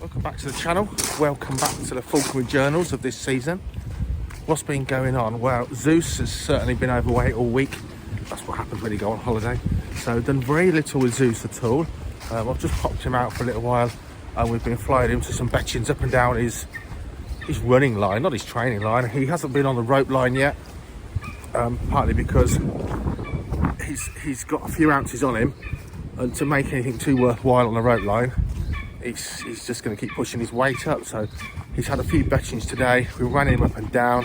Welcome back to the channel. Welcome back to the Falconry journals of this season. What's been going on? Well, Zeus has certainly been overweight all week. That's what happens when you go on holiday. So done very little with Zeus at all. I've just popped him out for a little while and we've been flying him to some betchings up and down his running line, not his training line. He hasn't been on the rope line yet, partly because he's got a few ounces on him, and to make anything too worthwhile on the rope line, he's just going to keep pushing his weight up. So he's had a few betchings today. We ran him up and down.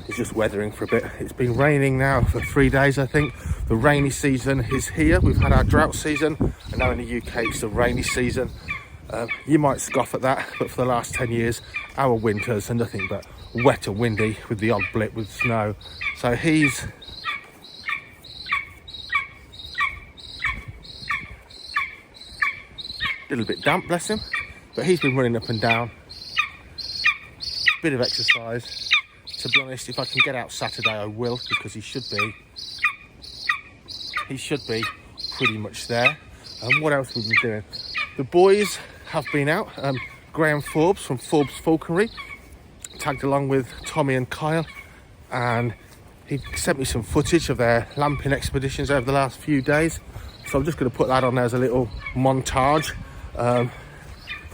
He's just weathering for a bit. It's been raining now for 3 days, I think. The rainy season is here. We've had our drought season, and now in the UK it's the rainy season. You might scoff at that, but for the last 10 years our winters are nothing but wet and windy, with the odd blip with snow. So he's a little bit damp, bless him, but he's been running up and down. Bit of exercise. To be honest, if I can get out Saturday I will, because he should be pretty much there. And what else we've been doing? The boys have been out. Graham Forbes from Forbes Falconry tagged along with Tommy and Kyle, and he sent me some footage of their lamping expeditions over the last few days. So I'm just going to put that on there as a little montage.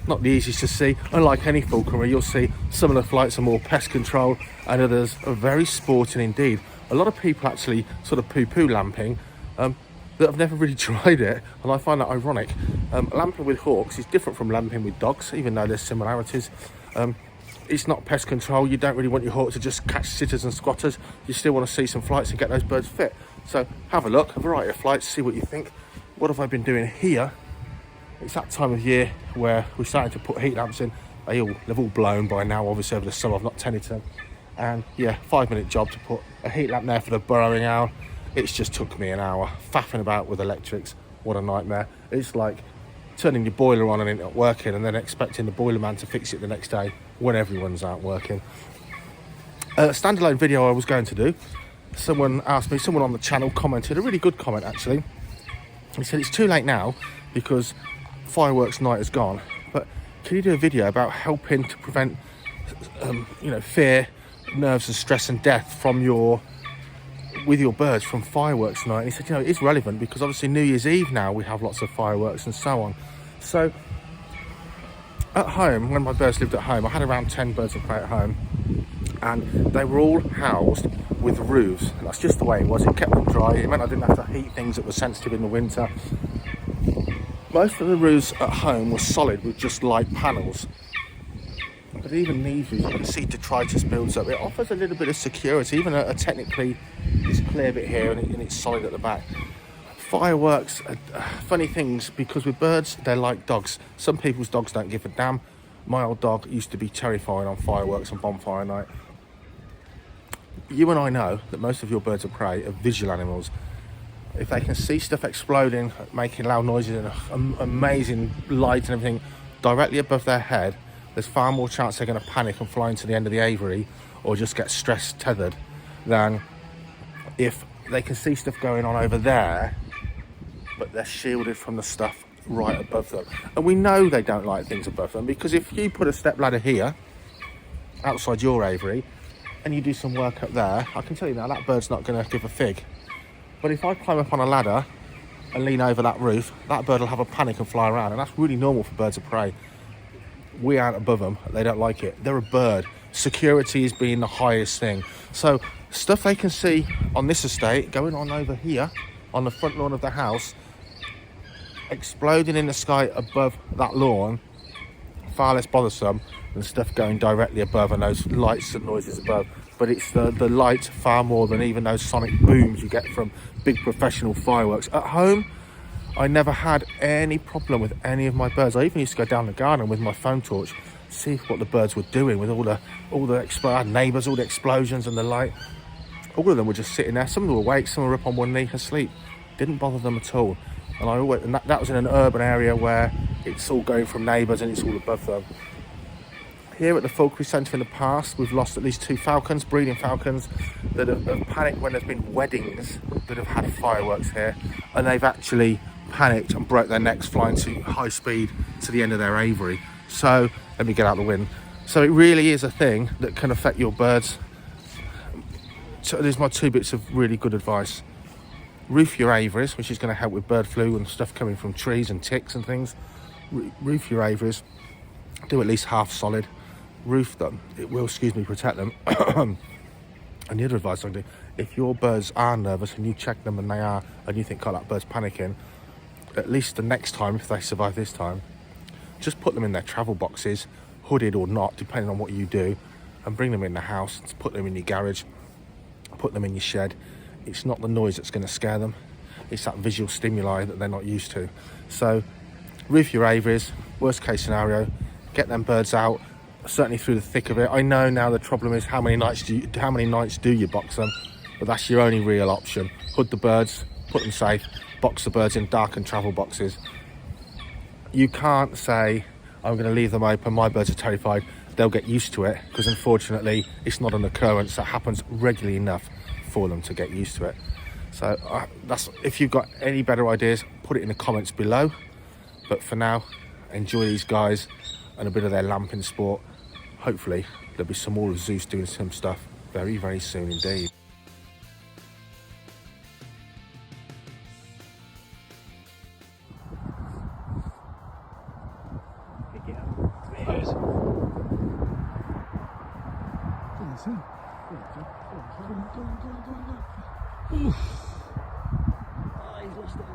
Not the easiest to see. Unlike any falconry, you'll see some of the flights are more pest control and others are very sporting indeed. A lot of people actually sort of poo-poo lamping that have never really tried it, and I find that ironic. Lamping with hawks is different from lamping with dogs, even though there's similarities. It's not pest control. You don't really want your hawk to just catch sitters and squatters. You still want to see some flights and get those birds fit. So have a look, a variety of flights, see what you think. What have I been doing here? It's that time of year where we're starting to put heat lamps in. They've all blown by now, obviously, over the summer. I've not tended to them. And yeah, 5-minute job to put a heat lamp there for the burrowing owl. It's just took me an hour faffing about with electrics. What a nightmare. It's like turning your boiler on and it not working, and then expecting the boiler man to fix it the next day when everyone's out working. A standalone video I was going to do. Someone asked me, someone on the channel commented, a really good comment actually. He said it's too late now because fireworks night is gone, but can you do a video about helping to prevent fear, nerves and stress and death with your birds from fireworks night? And he said, it's relevant because obviously New Year's Eve now we have lots of fireworks and so on. So at home, when my birds lived at home, I had around 10 birds of prey at home, and they were all housed with roofs. And that's just the way it was. It kept them dry. It meant I didn't have to heat things that were sensitive in the winter. Most of the roofs at home were solid with just light panels. But even these roofs, you can see detritus builds up. It offers a little bit of security, even a technically it's clear bit here and it's solid at the back. Fireworks are funny things, because with birds, they're like dogs. Some people's dogs don't give a damn. My old dog used to be terrifying on fireworks and bonfire night. You and I know that most of your birds of prey are visual animals. If they can see stuff exploding, making loud noises and amazing light and everything directly above their head, there's far more chance they're going to panic and fly into the end of the aviary or just get stress tethered, than if they can see stuff going on over there but they're shielded from the stuff right above them. And we know they don't like things above them, because if you put a step ladder here outside your aviary and you do some work up there, I can tell you now that bird's not going to give a fig. But if I climb up on a ladder and lean over that roof, that bird will have a panic and fly around, and that's really normal for birds of prey. We aren't above them, they don't like it. They're a bird. Security is being the highest thing. So stuff they can see on this estate going on over here on the front lawn of the house, exploding in the sky above that lawn, far less bothersome than stuff going directly above and those lights and noises above. But it's the light far more than even those sonic booms you get from big professional fireworks. At home, I never had any problem with any of my birds. I even used to go down the garden with my phone torch, see what the birds were doing with all the I had neighbours, all the explosions and the light. All of them were just sitting there. Some of them were awake, some were up on one knee asleep. Didn't bother them at all. And that was in an urban area where it's all going from neighbours and it's all above them. Here at the Falconry Centre in the past, we've lost at least 2 falcons, breeding falcons, that have panicked when there's been weddings that have had fireworks here, and they've actually panicked and broke their necks flying to high speed to the end of their aviary. So let me get out the wind. So it really is a thing that can affect your birds. So there's my 2 bits of really good advice. Roof your aviaries, which is going to help with bird flu and stuff coming from trees and ticks and things. Roof your aviaries. Do at least half solid. Roof them. It will, protect them. And the other advice I do, if your birds are nervous and you check them and they are, and you think, oh, that bird's panicking, at least the next time, if they survive this time, just put them in their travel boxes, hooded or not, depending on what you do, and bring them in the house, put them in your garage, put them in your shed. It's not the noise that's going to scare them, it's that visual stimuli that they're not used to. So roof your aviaries, worst case scenario, get them birds out, certainly through the thick of it. I know now the problem is how many nights do you box them, but that's your only real option. Hood the birds, put them safe, box the birds in darkened travel boxes. You can't say, I'm going to leave them open, my birds are terrified, they'll get used to it, because unfortunately it's not an occurrence that happens regularly enough for them to get used to it. So that's, if you've got any better ideas, put it in the comments below. But for now, enjoy these guys and a bit of their lamping sport. Hopefully there'll be some more of Zeus doing some stuff very, very soon indeed. He's lost it.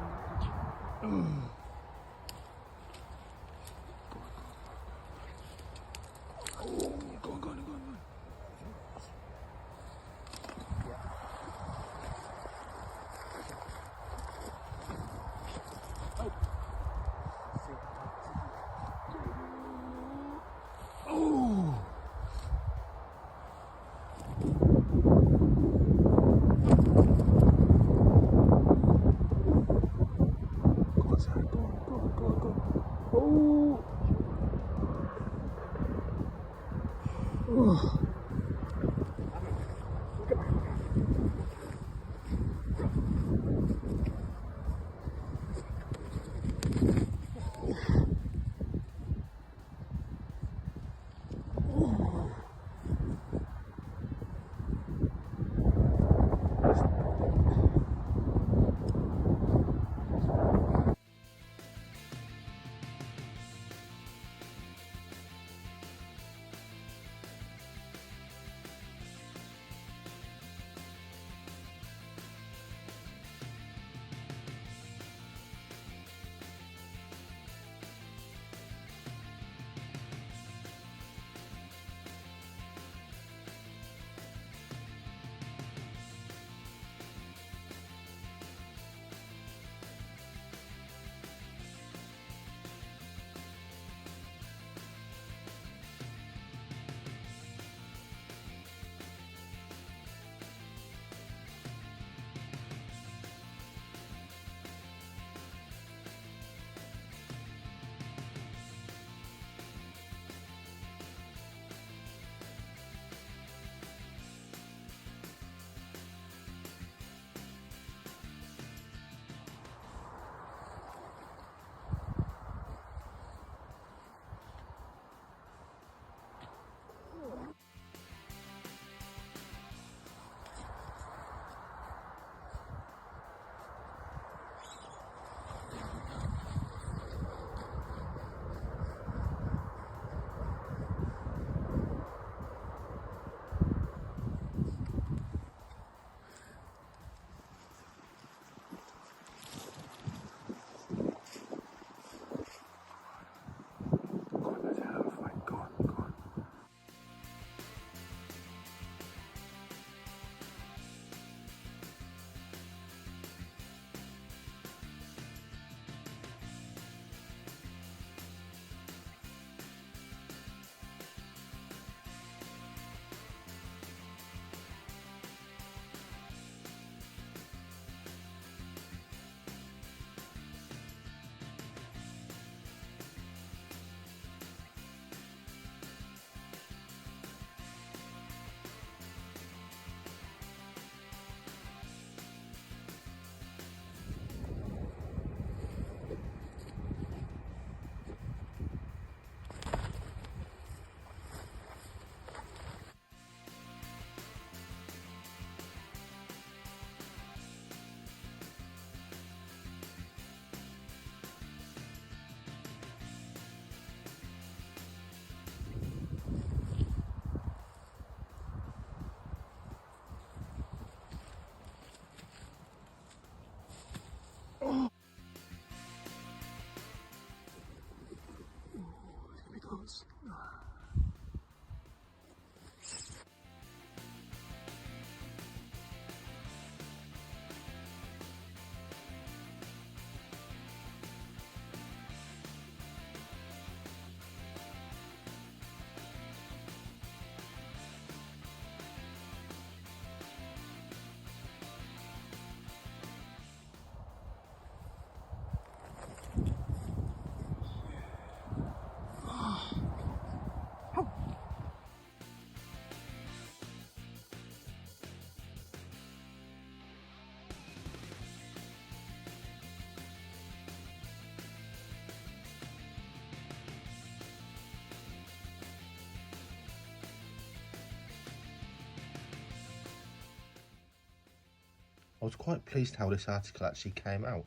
was quite pleased how this article actually came out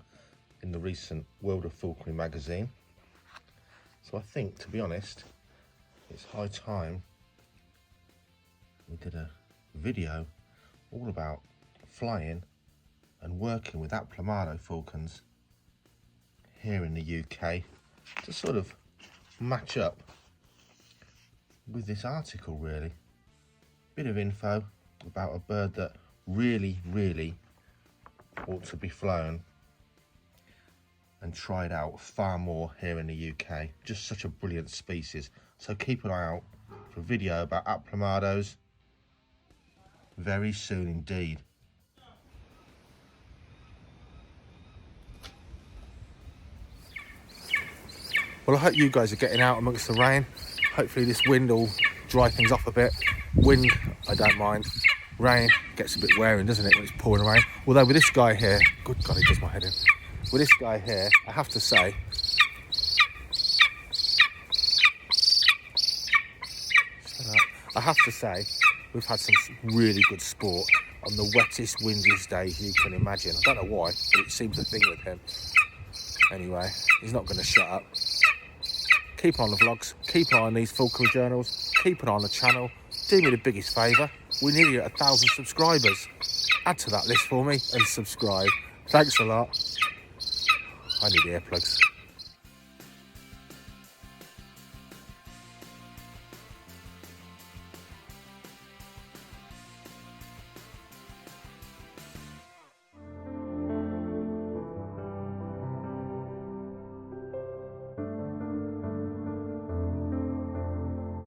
in the recent World of Falconry magazine. So I think, to be honest, it's high time we did a video all about flying and working with aplomado falcons here in the UK to sort of match up with this article, really. Bit of info about a bird that really ought to be flown and tried out far more here in the UK. Just such a brilliant species. So keep an eye out for a video about aplomados very soon indeed. Well, I hope you guys are getting out amongst the rain. Hopefully this wind will dry things off a bit. Wind, I don't mind. Rain gets a bit wearing, doesn't it, when it's pouring rain? Although with this guy here, good God, it does my head in. With this guy here, I have to say, we've had some really good sport on the wettest, windiest days you can imagine. I don't know why, but it seems a thing with him. Anyway, he's not going to shut up. Keep on the vlogs, keep an eye on these falconry journals, keep an eye on the channel. Do me the biggest favour, we're nearly at 1,000 subscribers. Add to that list for me and subscribe. Thanks a lot. I need earplugs.